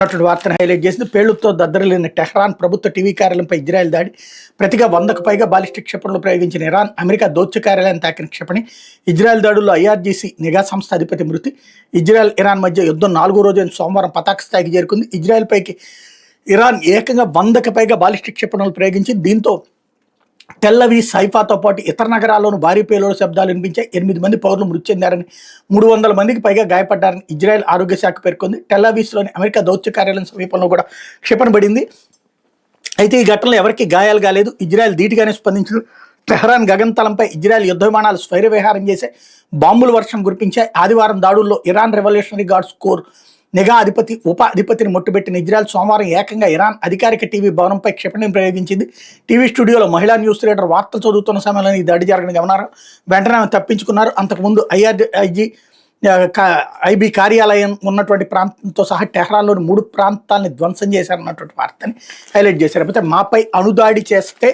వార్తను హైలైట్ చేసింది. పేలుతో దద్దరిల్లిన టెహ్రాన్ ప్రభుత్వ టీవీ కార్యాలయంపై ఇజ్రాయెల్ దాడి. ప్రతిగా 100కు పైగా బాలిస్టిక్ క్షిపణులు ప్రయోగించిన ఇరాన్ అమెరికా దౌత్య కార్యాలయాన్ని తాకిన క్షిపణి. ఇజ్రాయెల్ దాడుల్లో ఐఆర్జీసీ నిఘా సంస్థ అధిపతి మృతి. ఇజ్రాయెల్ ఇరాన్ మధ్య యుద్ధం 4వ రోజైన సోమవారం పతాక స్థాయికి చేరుకుంది. ఇజ్రాయెల్ పైకి ఇరాన్ ఏకంగా 100కు పైగా బాలిస్టిక్ క్షిపణులు ప్రయోగించింది. దీంతో టెల్లవీవ్, హైఫాతో పాటు ఇతర నగరాల్లోనూ భారీ పేలుడు శబ్దాలు వినిపించాయి. 8 మంది పౌరులు మృతి చెందారని, 300 మందికి పైగా గాయపడ్డారని ఇజ్రాయెల్ ఆరోగ్య శాఖ పేర్కొంది. టెల్లవీవ్లోని అమెరికా దౌత్య కార్యాలయం సమీపంలో కూడా క్షిపణి పడింది. అయితే ఈ ఘటనలో ఎవరికీ గాయాలు కాలేదు. ఇజ్రాయెల్ ధీటుగానే స్పందించింది. టెహ్రాన్ గగనతలంపై ఇజ్రాయెల్ యుద్ధ విమానాలు స్వైర విహారం చేసే బాంబుల వర్షం కురిపించాయి. ఆదివారం దాడుల్లో ఇరాన్ రెవల్యూషనరీ గార్డ్స్ కోర్ నిఘా అధిపతి, ఉప అధిపతిని మొట్టుబెట్టిన ఇజ్రాయెల్ సోమవారం ఏకంగా ఇరాన్ అధికారిక టీవీ భవనంపై క్షిపణిని ప్రయోగించింది. టీవీ స్టూడియోలో మహిళా న్యూస్ రీడర్ వార్తలు చదువుతున్న సమయంలో ఈ దాడి జరగడం గమనారు. వెంటనే ఆమె తప్పించుకున్నారు. అంతకుముందు ఐబీ కార్యాలయం ఉన్నటువంటి ప్రాంతంతో సహా టెహ్రాన్లోని 3 ప్రాంతాలని ధ్వంసం చేశారన్నటువంటి వార్తని హైలైట్ చేశారు. అయితే మాపై అణుదాడి చేస్తే